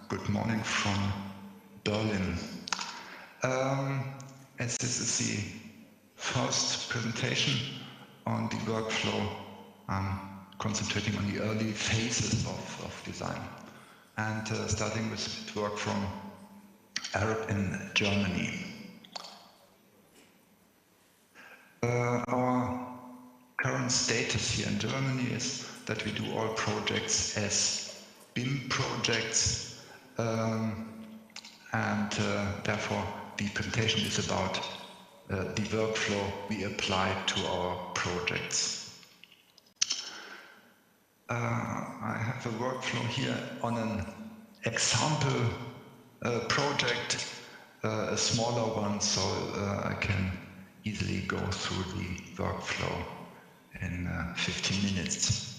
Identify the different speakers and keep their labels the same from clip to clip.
Speaker 1: Good morning from Berlin. As this is the first presentation on the workflow, I'm concentrating on the early phases of design and starting with work from ARUP in Germany. Our current status here in Germany is that we do all projects as BIM projects, and therefore the presentation is about the workflow we apply to our projects. I have a workflow here on an example project, a smaller one, so I can easily go through the workflow in 15 minutes.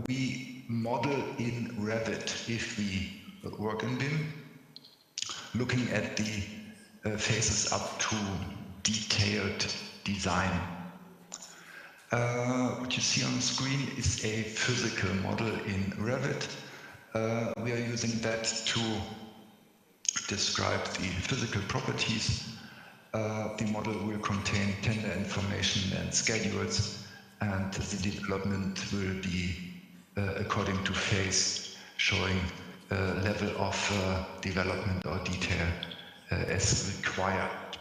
Speaker 1: We model in Revit if we work in BIM, looking at the phases up to detailed design. What you see on the screen is a physical model in Revit. We are using that to describe the physical properties. The model will contain tender information and schedules, and the development will be according to phase, showing level of development or detail as required.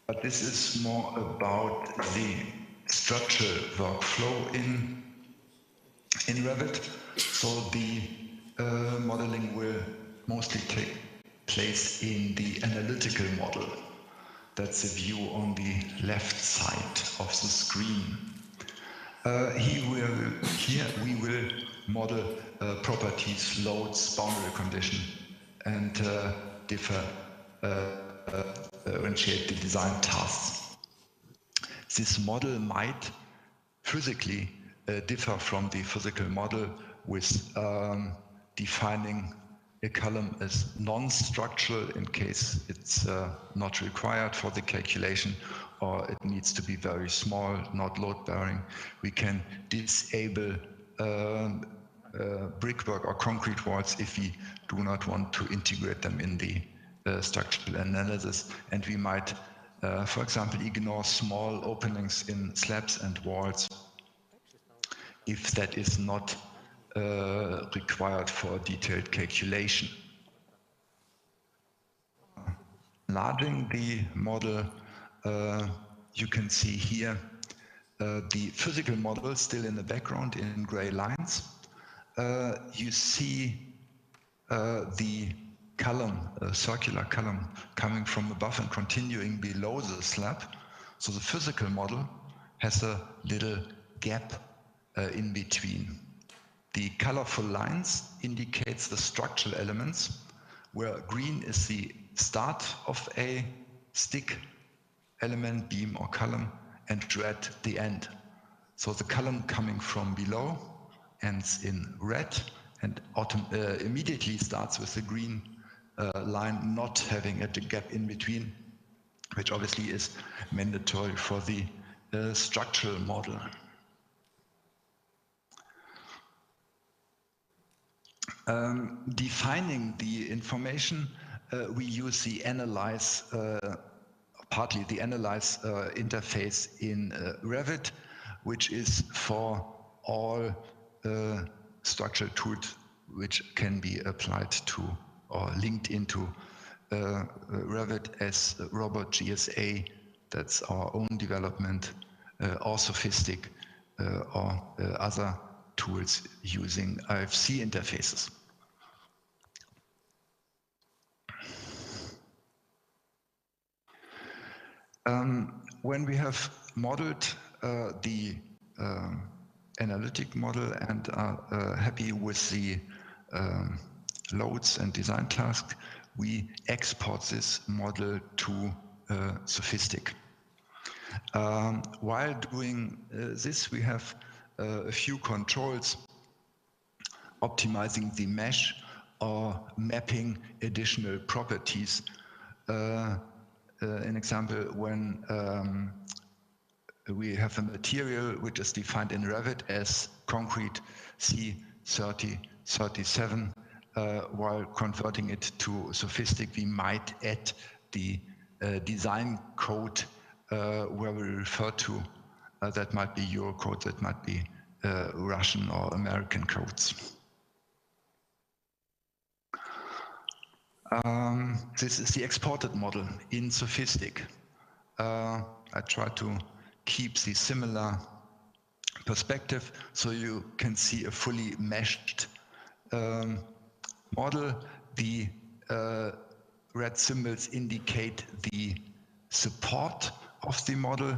Speaker 1: But this is more about the structural workflow in Revit. So the modeling will mostly take place in the analytical model. That's the view on the left side of the screen. Here we will model properties, loads, boundary condition, and differentiate the design tasks. This model might physically differ from the physical model with defining a column as non-structural in case it's not required for the calculation, or it needs to be very small, not load-bearing. We can disable brickwork or concrete walls if we do not want to integrate them in the structural analysis. And we might, for example, ignore small openings in slabs and walls if that is not required for detailed calculation. Enlarging the model, you can see here the physical model still in the background in gray lines. You see the column, a circular column coming from above and continuing below the slab. So the physical model has a little gap in between. The colorful lines indicates the structural elements, where green is the start of a stick element, beam or column, and red the end. So the column coming from below ends in red and immediately starts with the green line not having a gap in between, which obviously is mandatory for the structural model. Defining the information, we use the analyze, partly the analyze interface in Revit, which is for all structural tools which can be applied to or linked into Revit as Robot GSA, that's our own development, or SOFiSTiK, or other tools using IFC interfaces. When we have modeled the analytic model and are happy with the loads and design tasks, we export this model to SOFiSTiK. While doing this, we have a few controls, optimizing the mesh or mapping additional properties. An example, when we have a material which is defined in Revit as concrete C3037. While converting it to SOFiSTiK, we might add the design code where we refer to. That might be Euro code, that might be Russian or American codes. This is the exported model in SOFiSTiK. I try to keep the similar perspective so you can see a fully meshed model. The red symbols indicate the support of the model,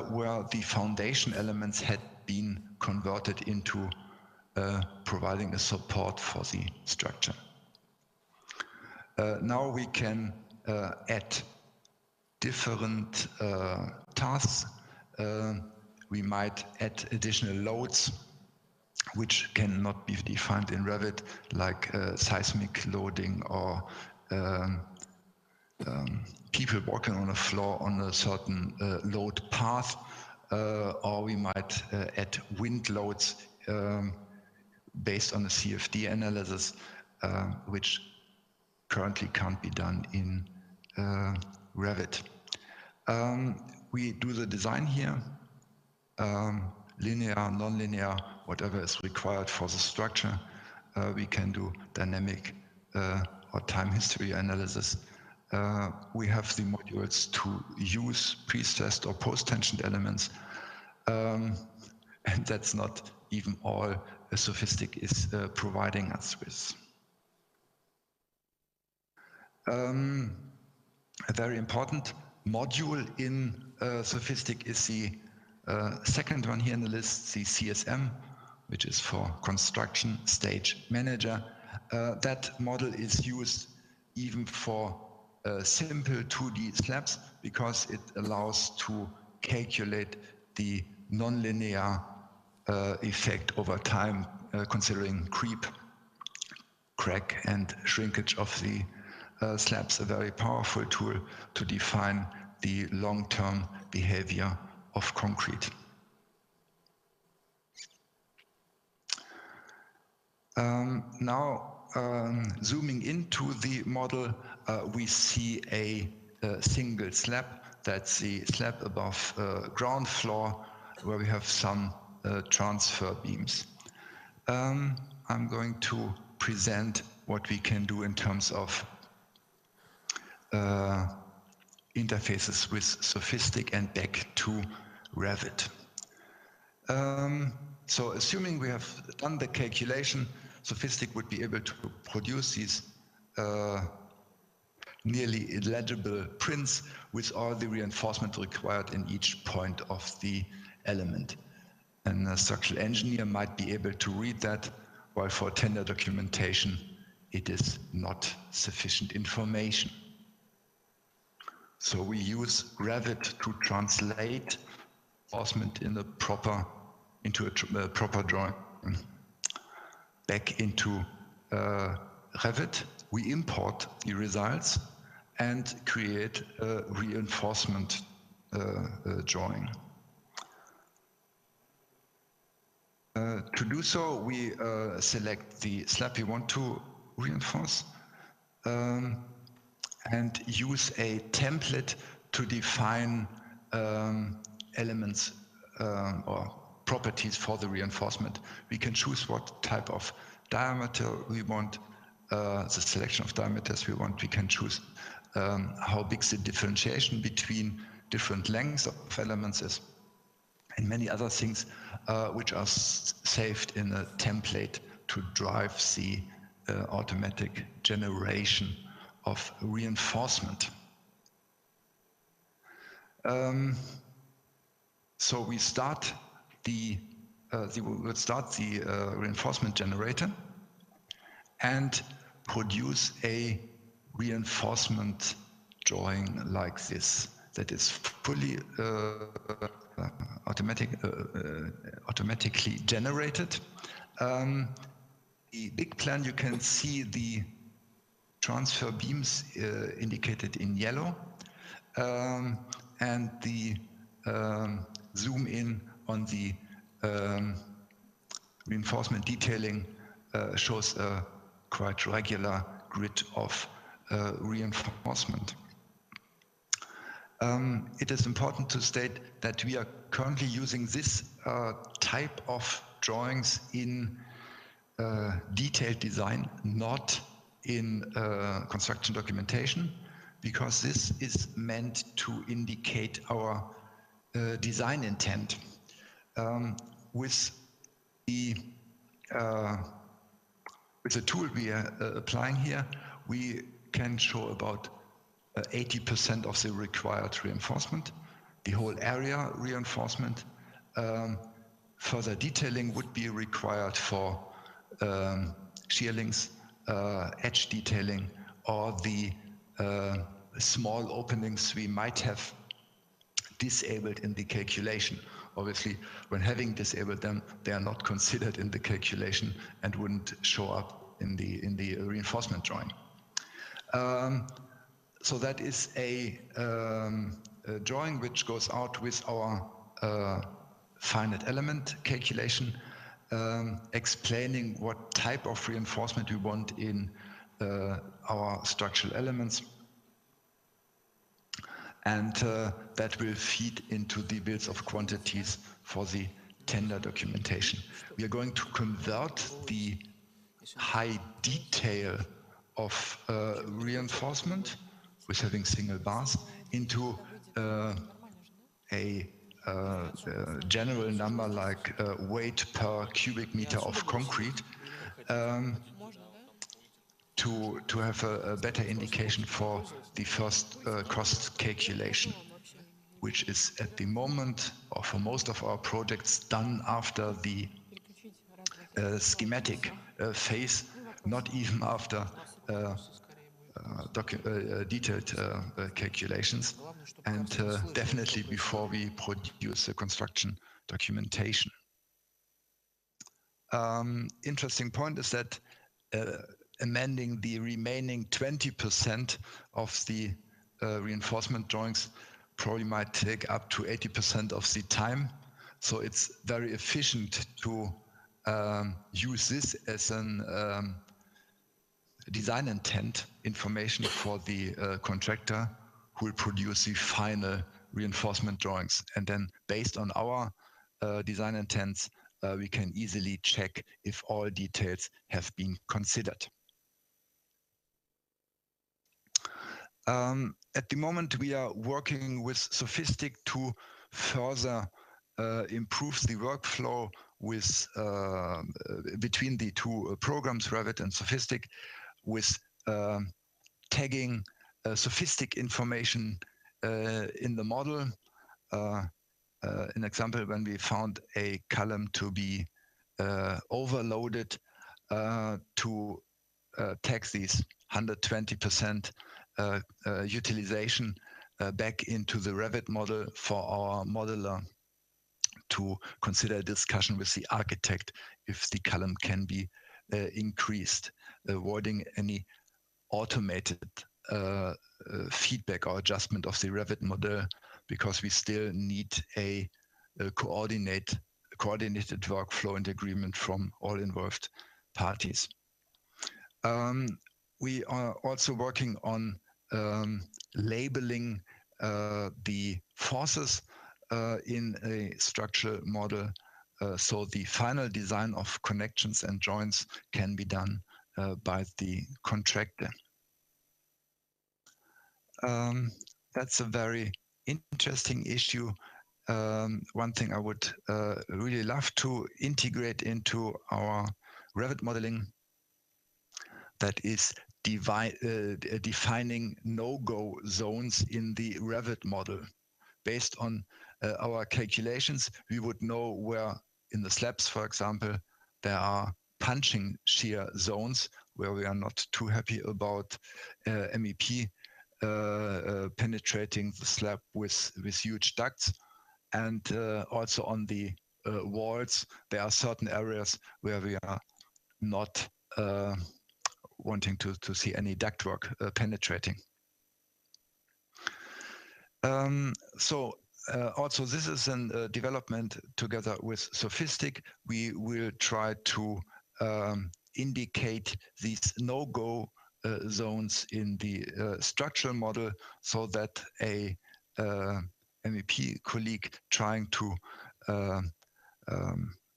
Speaker 1: where the foundation elements had been converted into providing a support for the structure. Now we can add different tasks. We might add additional loads which cannot be defined in Revit, like seismic loading or people walking on a floor on a certain load path, or we might add wind loads based on a CFD analysis, which currently can't be done in Revit. We do the design here, linear, non-linear, whatever is required for the structure. We can do dynamic or time history analysis. We have the modules to use pre-stressed or post-tensioned elements, and that's not even all SOFiSTiK is providing us with. A very important module in SOFiSTiK is the second one here in the list, the CSM, which is for Construction Stage Manager. That model is used even for simple 2D slabs because it allows to calculate the nonlinear effect over time, considering creep, crack, and shrinkage of the slabs. A very powerful tool to define the long-term behavior of concrete. Now, zooming into the model, we see a single slab. That's the slab above ground floor, where we have some transfer beams. I'm going to present what we can do in terms of interfaces with SOFiSTiK and back to Revit. So assuming we have done the calculation, SOFiSTiK would be able to produce these nearly illegible prints with all the reinforcement required in each point of the element. And a structural engineer might be able to read that, while for tender documentation, it is not sufficient information. So we use Revit to translate reinforcement in into a proper drawing. Back into Revit, we import the results and create a reinforcement drawing. To do so, we select the slab we want to reinforce and use a template to define elements or properties for the reinforcement. We can choose what type of diameter we want, the selection of diameters we want. We can choose how big the differentiation between different lengths of elements is, and many other things which are saved in a template to drive the automatic generation of reinforcement. So we start we'll start the reinforcement generator and produce a reinforcement drawing like this that is fully automatically generated. The big plan, you can see the transfer beams indicated in yellow, and the zoom in on the reinforcement detailing, shows a quite regular grid of reinforcement. It is important to state that we are currently using this type of drawings in detailed design, not in construction documentation, because this is meant to indicate our design intent. With the tool we are applying here, we can show about 80% of the required reinforcement, the whole area reinforcement. Further detailing would be required for shear links, edge detailing, or the small openings we might have disabled in the calculation. Obviously, when having disabled them, they are not considered in the calculation and wouldn't show up in the reinforcement drawing. So that is a drawing which goes out with our finite element calculation, explaining what type of reinforcement we want in our structural elements. And that will feed into the bills of quantities for the tender documentation. We are going to convert the high detail of reinforcement with having single bars into a general number like weight per cubic meter of concrete, to have a better indication for the first cost calculation, which is at the moment, or for most of our projects, done after the schematic phase, not even after detailed calculations, and definitely before we produce the construction documentation. Interesting point is that amending the remaining 20% of the reinforcement drawings probably might take up to 80% of the time. So it's very efficient to use this as an design intent information for the contractor who will produce the final reinforcement drawings. And then based on our design intents, we can easily check if all details have been considered. At the moment, we are working with SOFiSTiK to further improve the workflow with between the two programs, Revit and SOFiSTiK, with tagging SOFiSTiK information in the model. An example, when we found a column to be overloaded, to tag these 120% utilization back into the Revit model for our modeler to consider a discussion with the architect if the column can be increased, avoiding any automated feedback or adjustment of the Revit model, because we still need a coordinated workflow and agreement from all involved parties. We are also working on labeling the forces in a structural model, so the final design of connections and joints can be done by the contractor. That's a very interesting issue. One thing I would really love to integrate into our Revit modeling, that is defining no-go zones in the Revit model. Based on our calculations, we would know where in the slabs, for example, there are punching shear zones where we are not too happy about MEP penetrating the slab with huge ducts. And also on the walls, there are certain areas where we are not wanting to see any ductwork penetrating. So also, this is a development together with SOFiSTiK. We will try to indicate these no-go zones in the structural model so that a MEP colleague trying to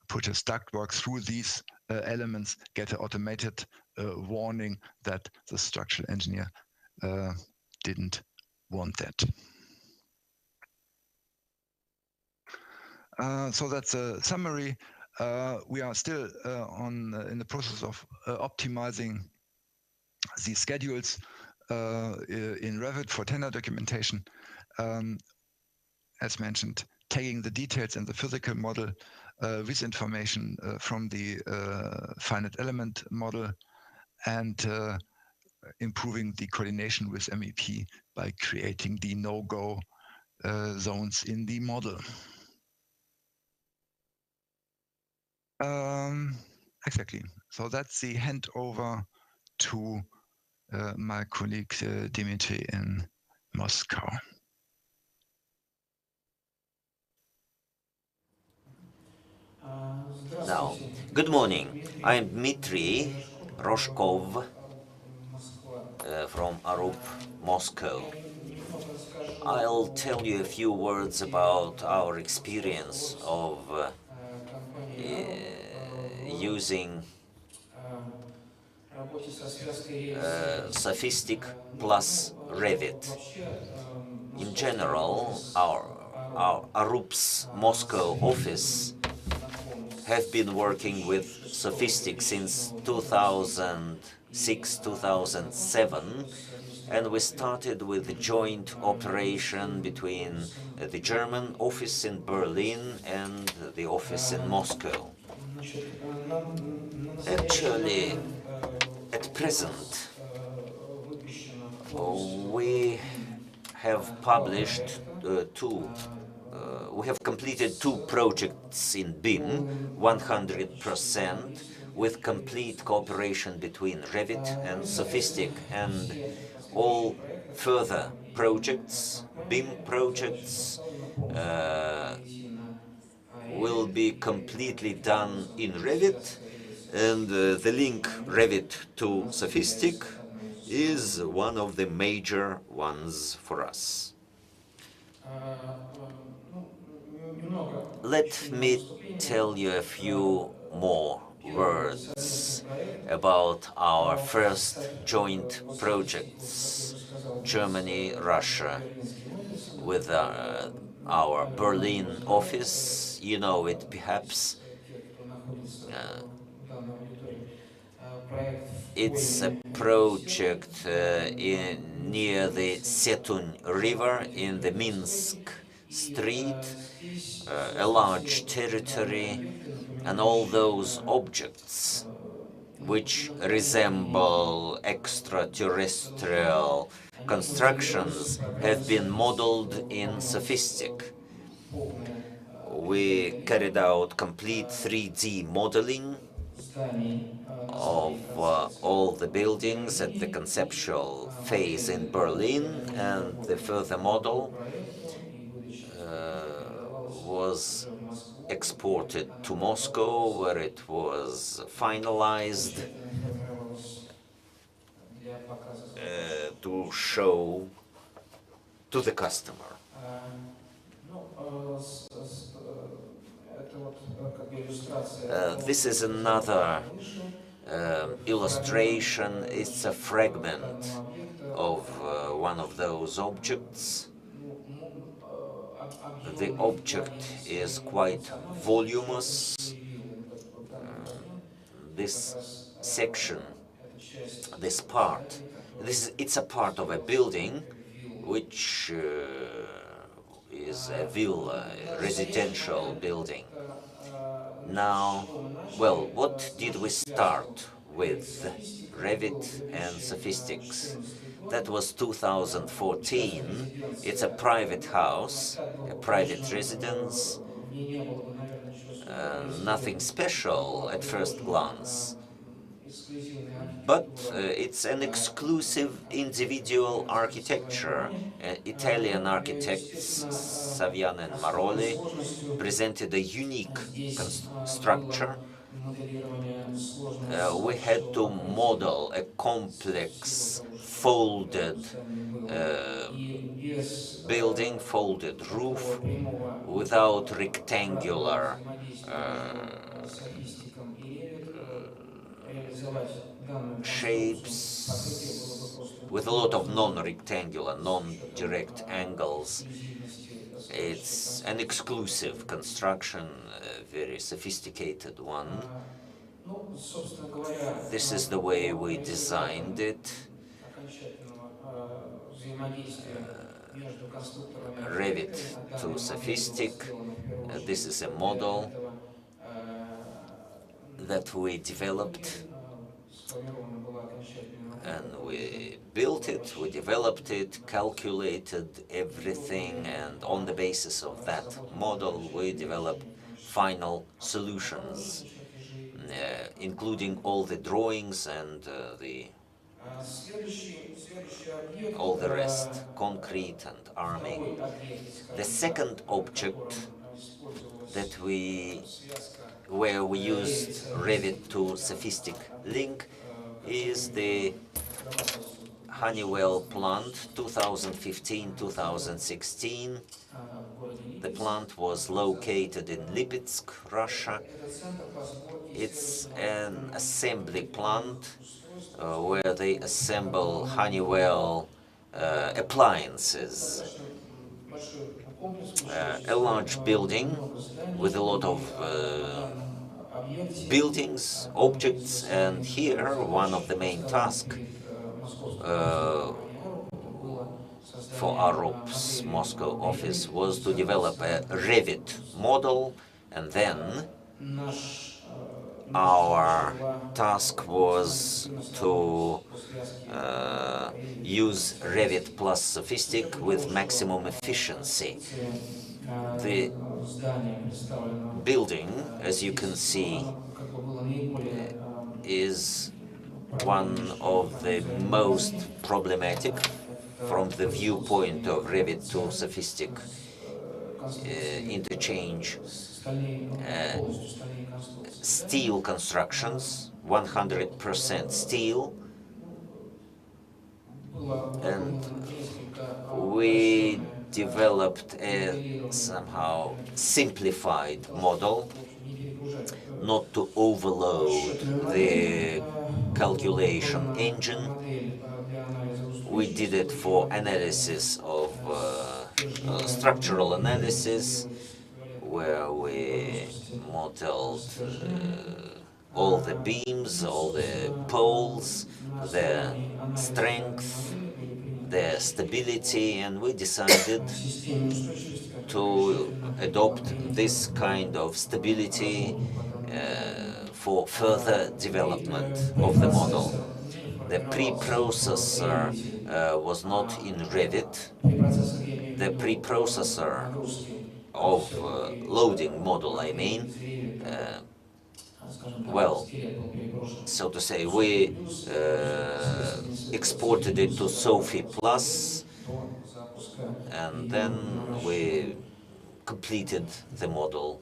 Speaker 1: put his ductwork through these elements get an automated warning that the structural engineer didn't want that. So that's a summary. We are still in the process of optimizing the schedules in Revit for tender documentation. As mentioned, tagging the details in the physical model with information from the finite element model, and improving the coordination with MEP by creating the no-go zones in the model. Exactly. So that's the handover to my colleague Dimitri in Moscow.
Speaker 2: Now, good morning. I'm Dmitry Rozhkov from ARUP, Moscow. I'll tell you a few words about our experience of using SOFiSTiK plus Revit. In general, our ARUP's Moscow office have been working with SOFiSTiK since 2006-2007, and we started with a joint operation between the German office in Berlin and the office in Moscow. Actually, at present, we have published we have completed two projects in BIM, 100%, with complete cooperation between Revit and SOFiSTiK, and all further projects, BIM projects, will be completely done in Revit, and the link Revit to SOFiSTiK is one of the major ones for us. Let me tell you a few more words about our first joint projects, Germany, Russia, with our Berlin office. You know it perhaps. It's a project near the Setun River in the Minsk street, a large territory, and all those objects which resemble extraterrestrial constructions have been modeled in SOFiSTiK. We carried out complete 3D modeling of all the buildings at the conceptual phase in Berlin, and the further model was exported to Moscow, where it was finalized to show to the customer. This is another illustration. It's a fragment of one of those objects. The object is quite voluminous. This section, this part, it's a part of a building which is a villa, a residential building. Now, well, what did we start with? Revit and SOFiSTiK. That was 2014. It's a private house, a private residence, nothing special at first glance. but it's an exclusive individual architecture. Italian architects Saviano and Maroli presented a unique structure. We had to model a complex folded building, folded roof, without rectangular shapes, with a lot of non-rectangular, non-direct angles. It's an exclusive construction, a very sophisticated one. This is the way we designed it. Revit to SOFiSTiK. This is a model that we developed, and we built it, we developed it, calculated everything, and on the basis of that model we developed final solutions, including all the drawings and all the rest, concrete and arming. The second object where we used Revit to SOFiSTiK link is the Honeywell Plant 2015-2016. The plant was located in Lipetsk, Russia. It's an assembly plant where they assemble Honeywell appliances. A large building with a lot of buildings, objects, and here one of the main tasks for ARUP's Moscow office was to develop a Revit model, and then our task was to use Revit plus SOFiSTiK with maximum efficiency. The building, as you can see, is one of the most problematic from the viewpoint of Revit to SOFiSTiK interchange. Steel constructions, 100% steel, and we developed a somehow simplified model not to overload the calculation engine. We did it for analysis of structural analysis, where we modeled all the beams, all the poles, their strength, their stability, and we decided to adopt this kind of stability for further development of the model. The preprocessor was not in Revit. The preprocessor of loading model, I mean, well, so to say, we exported it to SOFI Plus, and then we completed the model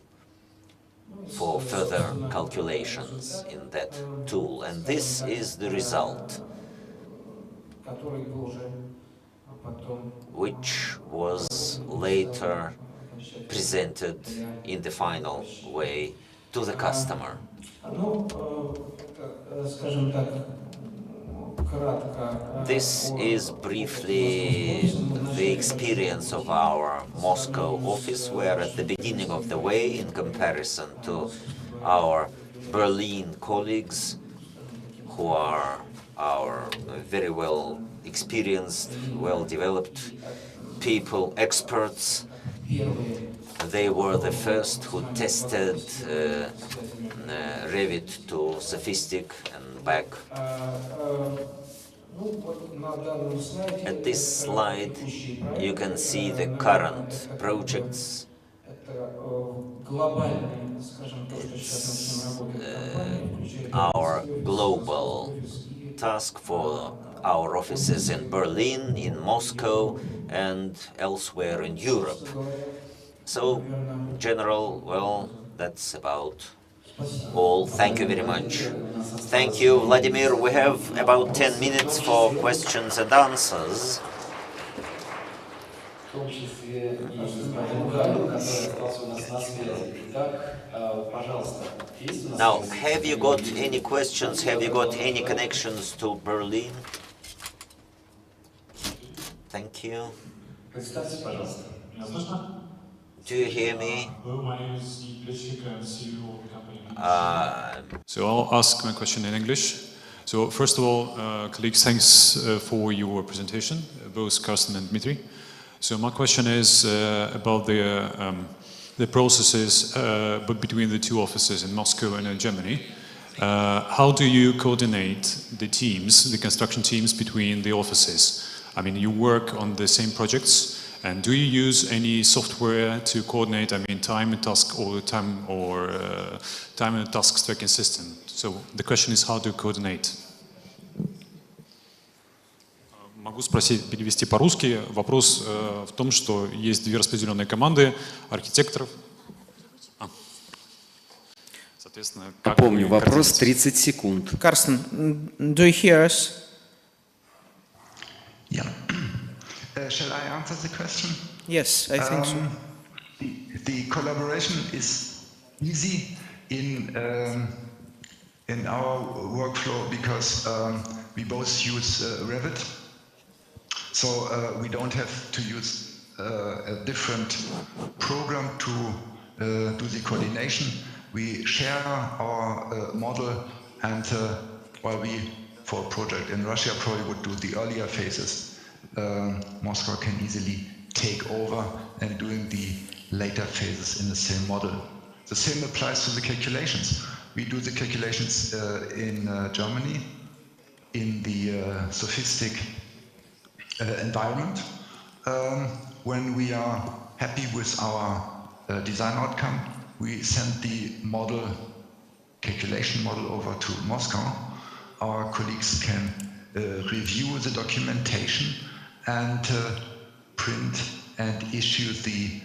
Speaker 2: for further calculations in that tool, and this is the result, which was later presented in the final way to the customer. This is briefly the experience of our Moscow office. We are at the beginning of the way in comparison to our Berlin colleagues, who are our very well experienced, well-developed people, experts. They were the first who tested Revit to SOFiSTiK and back. At this slide, you can see the current projects. It's our global task for our offices in Berlin, in Moscow, and elsewhere in Europe. So, General, well, that's about all. Thank you very much. Thank you, Vladimir. We have about 10 minutes for questions and answers. Now, have you got any questions? Have you got any connections to Berlin? Thank you. Do you hear me?
Speaker 3: My name is and CEO of the company.
Speaker 4: So I'll ask my question in English. So first of all, colleagues, thanks for your presentation, both Carsten and Dmitry. So my question is about the processes but between the two offices in Moscow and in Germany. How do you coordinate the teams, the construction teams between the offices? I mean, you work on the same projects, and do you use any software to coordinate, I mean, time and task or time and task tracking system? So the question is, how do you coordinate? Могу спросить, перевести по-русски. Вопрос в том, что есть две распределенные команды архитекторов. Соответственно,
Speaker 5: Напомню, вопрос 30 секунд.
Speaker 6: Carsten, do you hear us?
Speaker 1: Yeah. Shall I answer the question?
Speaker 6: Yes, I think so.
Speaker 1: The collaboration is easy in our workflow because we both use Revit, so we don't have to use a different program to do the coordination. We share our model, and while we, for a project in Russia, probably would do the earlier phases, Moscow can easily take over and doing the later phases in the same model. The same applies to the calculations. We do the calculations in Germany in the SOFiSTiK environment. When we are happy with our design outcome, we send the model, calculation model, over to Moscow. Our colleagues can review the documentation and print and issue the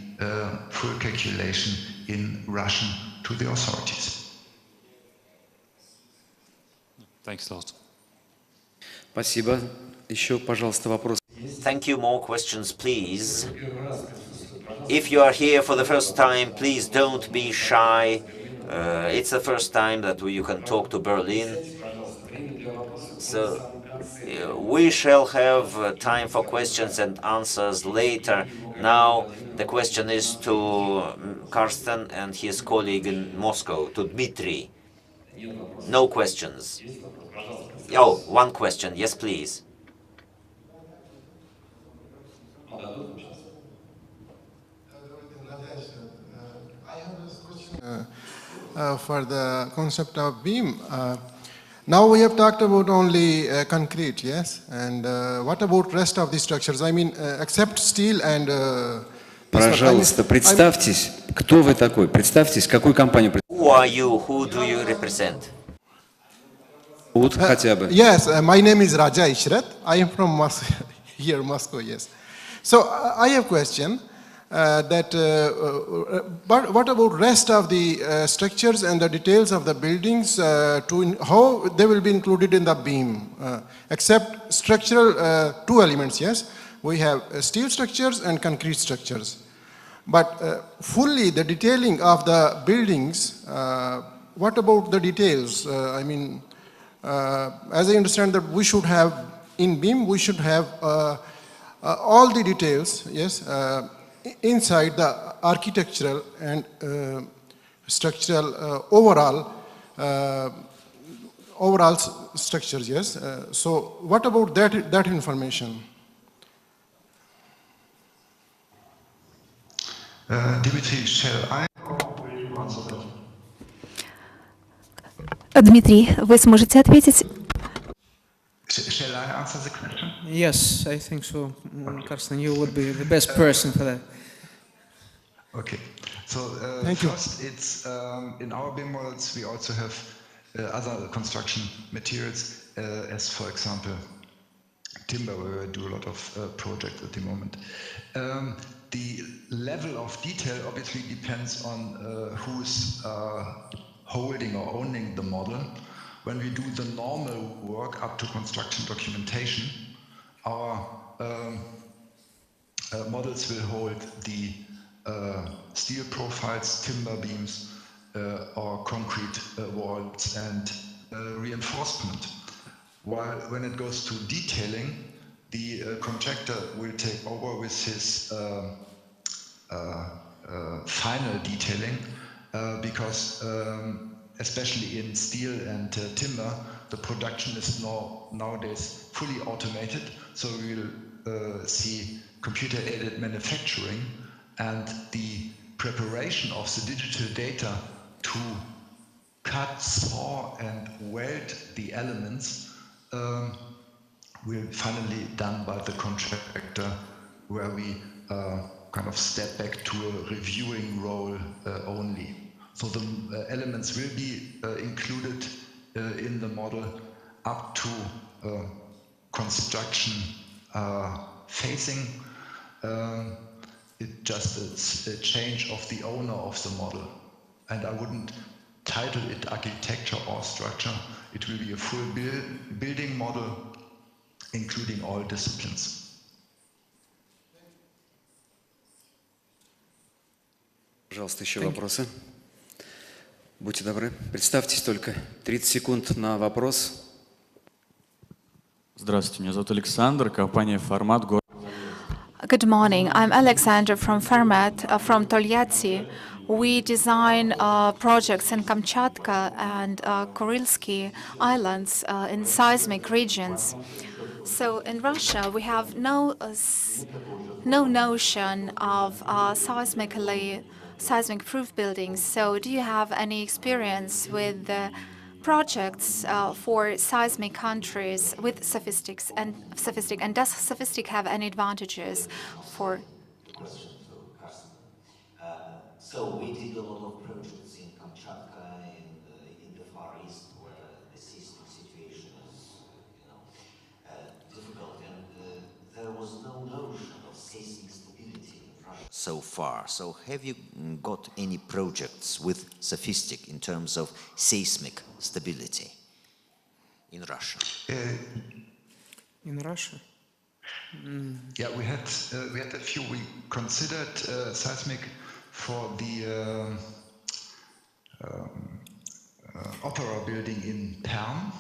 Speaker 1: full calculation in Russian to the authorities.
Speaker 4: Thanks a lot.
Speaker 5: Спасибо. Еще, пожалуйста, вопрос.
Speaker 2: Thank you. More questions, please. If you are here for the first time, please don't be shy. It's the first time that you can talk to Berlin. So we shall have time for questions and answers later. Now the question is to Carsten and his colleague in Moscow, to Dmitry. No questions. Oh, one question. Yes, please.
Speaker 7: I have this question for the concept of beam. Now we have talked about only concrete, yes? And what about rest of the structures? I mean, except steel and...
Speaker 5: Пожалуйста, представьтесь, кто вы такой? Представьтесь, какую компанию...
Speaker 2: Who are you? Who do you represent?
Speaker 5: Хотя бы.
Speaker 7: Yes, my name is Raja Ishrat. I am from Moscow, here, Moscow, yes. So I have a question. But what about rest of the structures and the details of the buildings, how they will be included in the beam, except structural two elements, yes? We have steel structures and concrete structures. But fully the detailing of the buildings, what about the details? I mean, as I understand that we should have, in beam, we should have all the details, yes? Inside the architectural and structural overall structures, yes. So what about that information?
Speaker 1: Dimitri, shall I?
Speaker 8: Дмитрий, вы сможете ответить?
Speaker 1: Shall I answer the question?
Speaker 6: Yes, I think so. Carsten, you would be the best person for that.
Speaker 1: Okay. So
Speaker 7: Thank you.
Speaker 1: first, it's in our BIM models we also have other construction materials, as for example, timber, where we do a lot of projects at the moment. The level of detail obviously depends on who's holding or owning the model. When we do the normal work up to construction documentation, our models will hold the steel profiles, timber beams, or concrete walls and reinforcement. While when it goes to detailing, the contractor will take over with his final detailing because especially in steel and timber, the production is nowadays fully automated. So we will see computer-aided manufacturing, and the preparation of the digital data to cut, saw, and weld the elements will finally done by the contractor, where we kind of step back to a reviewing role only. So the elements will be included in the model up to construction phasing. It's a change of the owner of the model. And I wouldn't title it architecture or structure. It will be a full building model, including all disciplines.
Speaker 5: Пожалуйста, еще вопросы? Будьте добры, представьтесь только. 30 секунд на вопрос.
Speaker 9: Здравствуйте, меня зовут Александр, компания «Формат».
Speaker 8: Good morning. I'm Alexander from Fermat, from Tolyatsi. We design projects in Kamchatka and Kurilsky Islands in seismic regions. So in Russia, we have no notion of seismic-proof buildings. So do you have any experience with projects for seismic countries with SOFiSTiK, and does SOFiSTiK have any advantages for?
Speaker 2: Question to Carsten. So we did a lot of projects in Kamchatka and in the Far East, where the seismic situation is, difficult, and there was no notion of seismic stability in Russia so far. So have you got any projects with SOFiSTiK in terms of seismic stability in Russia?
Speaker 6: In Russia?
Speaker 1: Yeah, we had a few. We considered seismic for the opera building in Perm,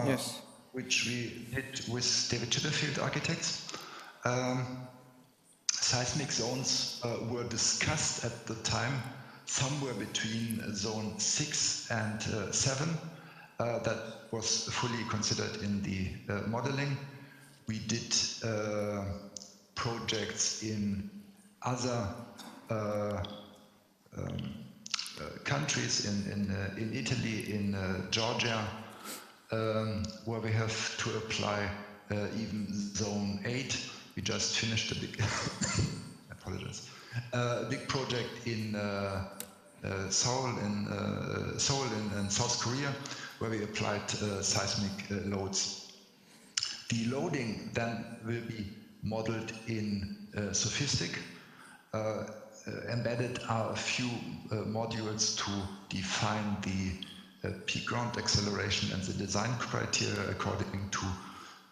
Speaker 6: Yes.
Speaker 1: which we did with David Chipperfield Architects. Seismic zones were discussed at the time somewhere between zone 6 and 7. That was fully considered in the modeling. We did projects in other countries, in Italy, in Georgia, where we have to apply even zone 8. We just finished a big, I apologize, big project in Seoul in South Korea, where we applied seismic loads. The loading then will be modeled in SOFiSTiK. Embedded are a few modules to define the peak ground acceleration and the design criteria according to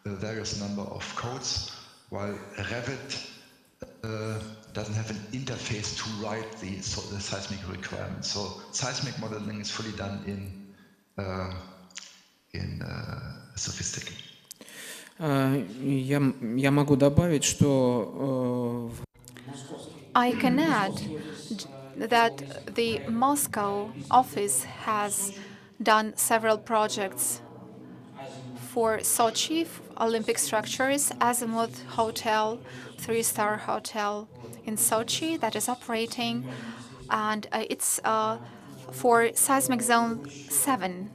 Speaker 1: a various number of codes, while Revit doesn't have an interface to write the seismic requirements. So seismic modeling is fully done in SOFiSTiK.
Speaker 6: Я могу добавить, что
Speaker 8: I can add that the Moscow office has done several projects for Sochi, Olympic structures, Azimuth Hotel, 3-star hotel in Sochi that is operating, and it's for seismic zone 7.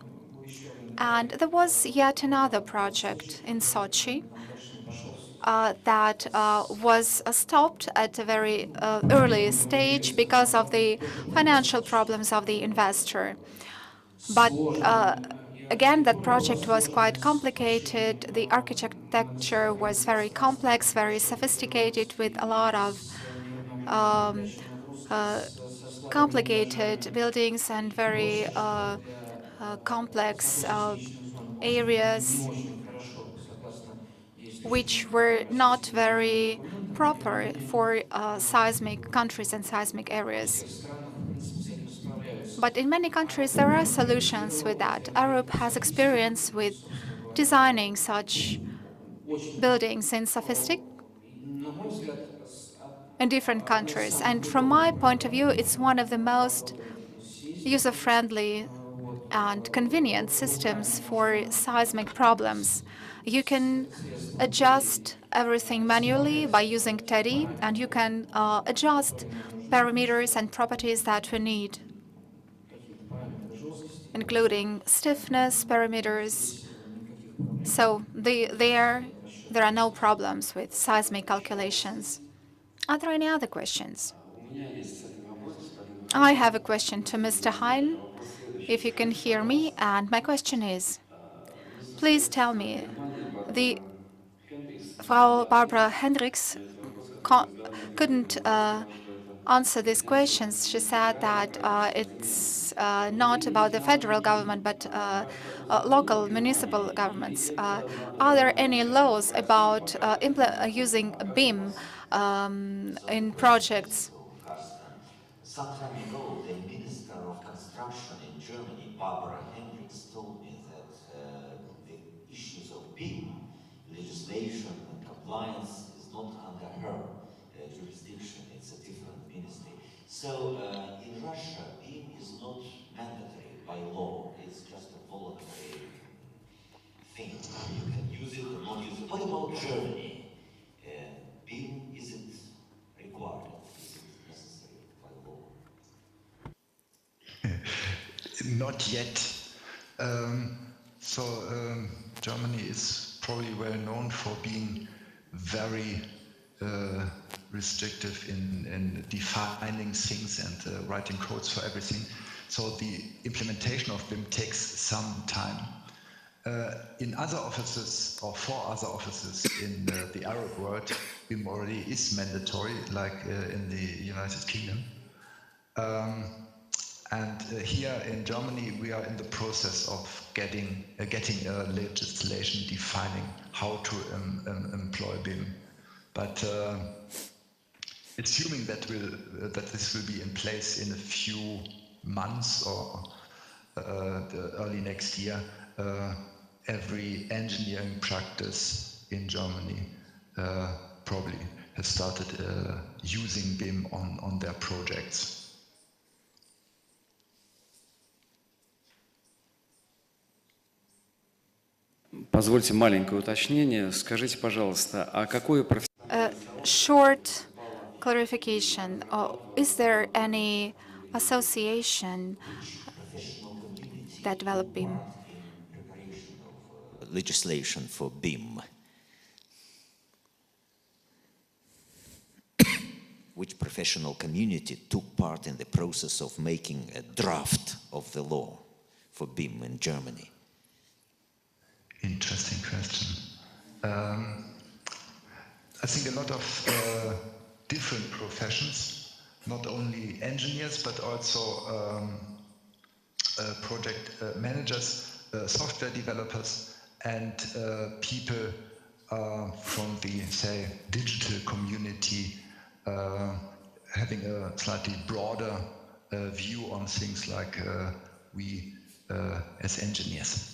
Speaker 8: And there was yet another project in Sochi that was stopped at a very early stage because of the financial problems of the investor. But again, that project was quite complicated. The architecture was very complex, very sophisticated, with a lot of complicated buildings and very complex areas, which were not very proper for seismic countries and seismic areas. But in many countries, there are solutions with that. ARUP has experience with designing such buildings in SOFiSTiK in different countries. And from my point of view, it's one of the most user-friendly and convenient systems for seismic problems. You can adjust everything manually by using TEDdy, and you can adjust parameters and properties that we need, including stiffness parameters. So there are no problems with seismic calculations. Are there any other questions? I have a question to Mr. Hein, if you can hear me, and my question is, please tell me, Frau Barbara Hendricks couldn't answer these questions. She said that it's not about the federal government, but local municipal governments. Are there any laws about using BIM in projects?
Speaker 2: Some time ago, the Minister of Construction in Germany, Barbara Hendricks, told me that the issues of BIM, legislation and compliance, is not under her jurisdiction. It's a different ministry. So in Russia, BIM is not mandatory by law. It's just a voluntary thing. You can use it or not use it. What about Germany? BIM, is it required? Is it necessary by law?
Speaker 1: Not yet. Germany is probably well known for being very restrictive in defining things and writing codes for everything. So the implementation of BIM takes some time. In other offices, or for other offices in the ARUP world, BIM already is mandatory, like in the United Kingdom. Here in Germany, we are in the process of getting legislation defining how to employ BIM. But assuming that this will be in place in a few months or early next year, every engineering practice in Germany probably has started using BIM on their projects.
Speaker 5: Позвольте маленькое уточнение. Скажите, пожалуйста, а какое
Speaker 8: Short clarification. Is there any association that developed BIM?
Speaker 2: Legislation for BIM. Which professional community took part in the process of making a draft of the law for BIM in Germany?
Speaker 1: Interesting question. I think a lot of different professions, not only engineers, but also project managers, software developers, and people from the, say, digital community, having a slightly broader view on things like we as engineers.